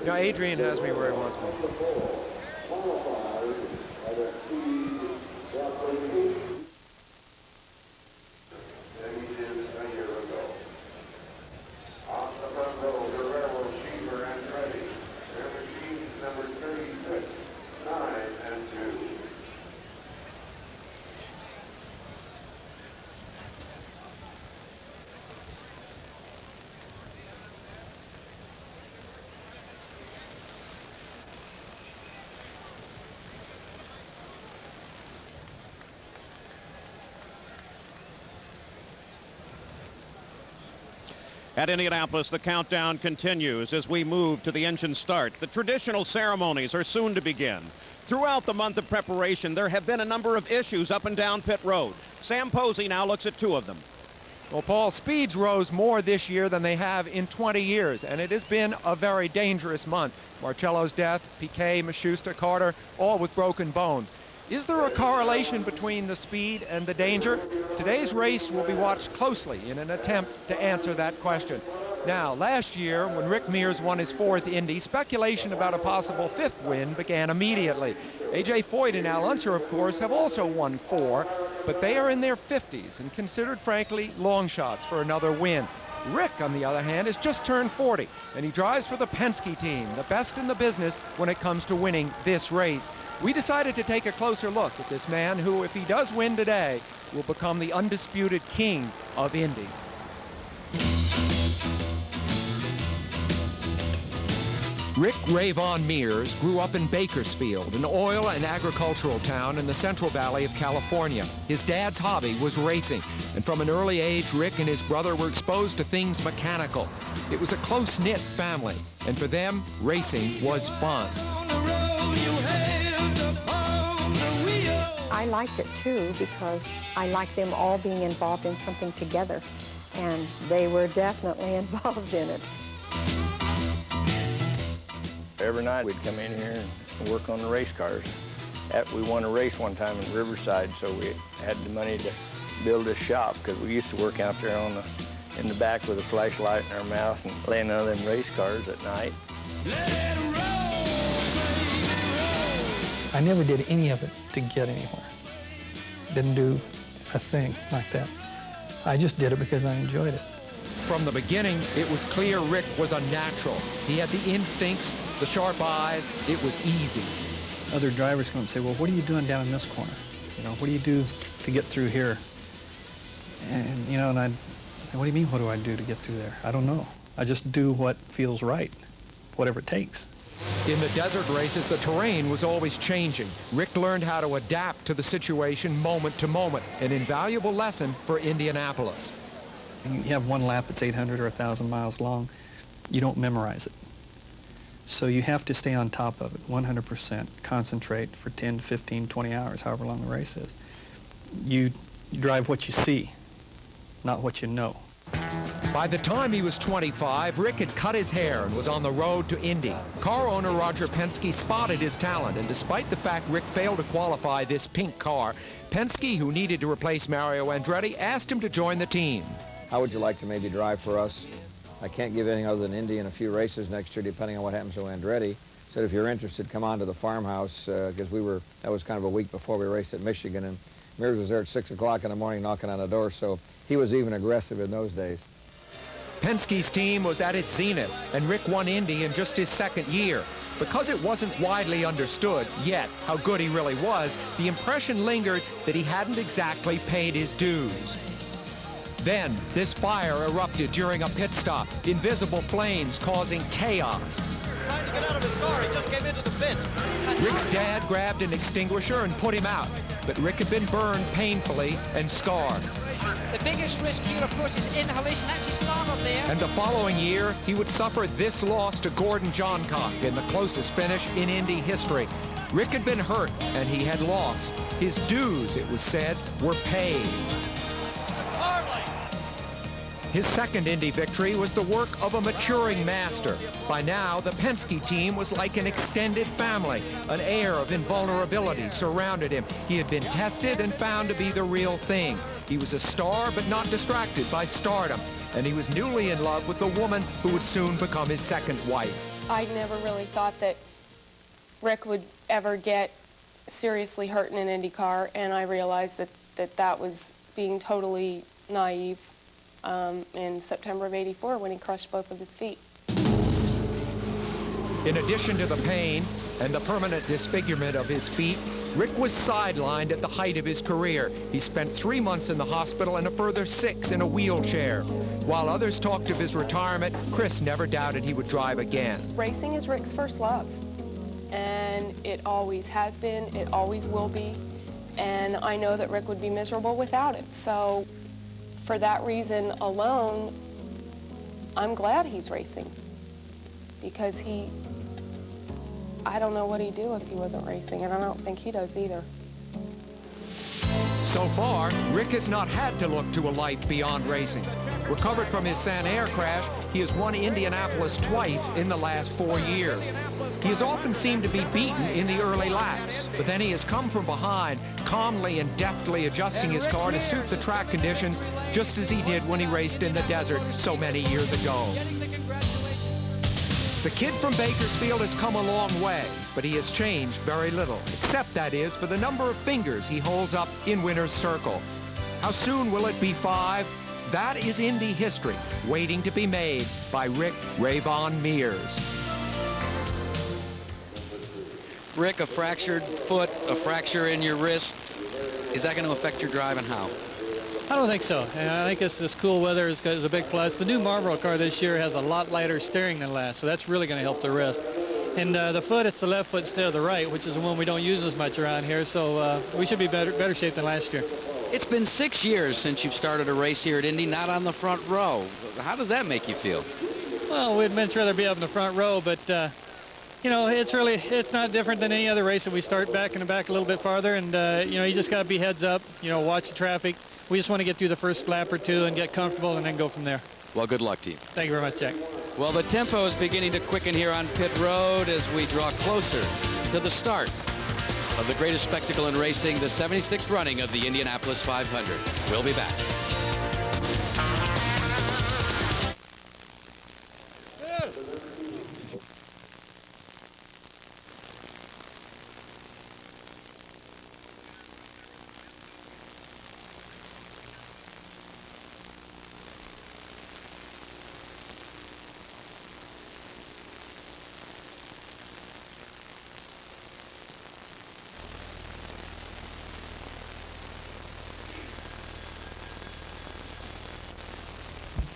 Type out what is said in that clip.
Now, Adrian has me where he wants me. At Indianapolis, the countdown continues as we move to the engine start. The traditional ceremonies are soon to begin. Throughout the month of preparation, there have been a number of issues up and down pit road. Sam Posey now looks at two of them. Well, Paul, speeds rose more this year than they have in 20 years, and it has been a very dangerous month. Marcello's death, Piquet, Machusta, Carter, all with broken bones. Is there a correlation between the speed and the danger? Today's race will be watched closely in an attempt to answer that question. Now, last year, when Rick Mears won his 4th Indy, speculation about a possible 5th win began immediately. A.J. Foyt and Al Unser, of course, have also won 4, but they are in their 50s and considered, frankly, long shots for another win. Rick, on the other hand, has just turned 40, and he drives for the Penske team, the best in the business when it comes to winning this race. We decided to take a closer look at this man who, if he does win today, will become the undisputed king of Indy. Rick Ray Von Mears grew up in Bakersfield, an oil and agricultural town in the Central Valley of California. His dad's hobby was racing, and from an early age, Rick and his brother were exposed to things mechanical. It was a close-knit family, and for them, racing was fun. I liked it too because I liked them all being involved in something together, and they were definitely involved in it. Every night we'd come in here and work on the race cars. We won a race one time in Riverside, so we had the money to build this shop because we used to work out there in the back with a flashlight in our mouth and laying on them race cars at night. I never did any of it to get anywhere. Didn't do a thing like that. I just did it because I enjoyed it. From the beginning, it was clear Rick was a natural. He had the instincts, the sharp eyes. It was easy. Other drivers come and say, well, what are you doing down in this corner? You know, what do you do to get through here? And, you know, and I'd say, what do you mean, what do I do to get through there? I don't know. I just do what feels right, whatever it takes. In the desert races, the terrain was always changing. Rick learned how to adapt to the situation moment to moment, an invaluable lesson for Indianapolis. You have one lap that's 800 or 1,000 miles long. You don't memorize it. So you have to stay on top of it, 100%, concentrate for 10 to 15, 20 hours, however long the race is. You drive what you see, not what you know. By the time he was 25, Rick had cut his hair and was on the road to Indy. Car owner Roger Penske spotted his talent, and despite the fact Rick failed to qualify this pink car, Penske, who needed to replace Mario Andretti, asked him to join the team. How would you like to maybe drive for us? I can't give anything other than Indy and a few races next year, depending on what happens to Andretti. Said if you're interested, come on to the farmhouse, because that was kind of a week before we raced at Michigan, and Mears was there at 6 o'clock in the morning knocking on the door, so he was even aggressive in those days. Penske's team was at its zenith, and Rick won Indy in just his 2nd year. Because it wasn't widely understood yet how good he really was, the impression lingered that he hadn't exactly paid his dues. Then, this fire erupted during a pit stop, invisible flames causing chaos. Trying to get out of his car, he just came into the pit. Rick's dad grabbed an extinguisher and put him out, but Rick had been burned painfully and scarred. The biggest risk here, of course, is inhalation. That's his arm up there. And the following year, he would suffer this loss to Gordon Johncock in the closest finish in Indy history. Rick had been hurt, and he had lost. His dues, it was said, were paid. His 2nd Indy victory was the work of a maturing master. By now, the Penske team was like an extended family. An air of invulnerability surrounded him. He had been tested and found to be the real thing. He was a star, but not distracted by stardom. And he was newly in love with the woman who would soon become his 2nd wife. I never really thought that Rick would ever get seriously hurt in an Indy car, and I realized that was being totally naive in September of '84 when he crushed both of his feet. In addition to the pain and the permanent disfigurement of his feet, Rick was sidelined at the height of his career. He spent 3 months in the hospital and a further 6 in a wheelchair. While others talked of his retirement, Chris never doubted he would drive again. Racing is Rick's first love, and it always has been, it always will be, and I know that Rick would be miserable without it. So for that reason alone, I'm glad he's racing, because I don't know what he'd do if he wasn't racing, and I don't think he does either. So far, Rick has not had to look to a life beyond racing. Recovered from his Sanair crash, he has won Indianapolis twice in the last 4 years. He has often seemed to be beaten in the early laps, but then he has come from behind, calmly and deftly adjusting his car to suit the track conditions, just as he did when he raced in the desert so many years ago. The kid from Bakersfield has come a long way, but he has changed very little, except, that is, for the number of fingers he holds up in winner's circle. How soon will it be 5? That is Indy history, waiting to be made by Rick Rayvon Mears. Rick, a fractured foot, a fracture in your wrist, is that going to affect your drive, and how? I don't think so. And I think this cool weather is a big plus. The new Marlboro car this year has a lot lighter steering than last, so that's really going to help the wrist. And the foot, it's the left foot instead of the right, which is the one we don't use as much around here, so we should be better shape than last year. It's been 6 years since you've started a race here at Indy, not on the front row. How does that make you feel? Well, we'd much rather be up in the front row, but you know, it's not different than any other race that we start back in the back a little bit farther, and you know, you just got to be heads up, you know, watch the traffic. We just want to get through the first lap or two and get comfortable and then go from there. Well, good luck to you. Thank you very much, Jack. Well, the tempo is beginning to quicken here on pit road as we draw closer to the start of the greatest spectacle in racing, the 76th running of the Indianapolis 500. We'll be back.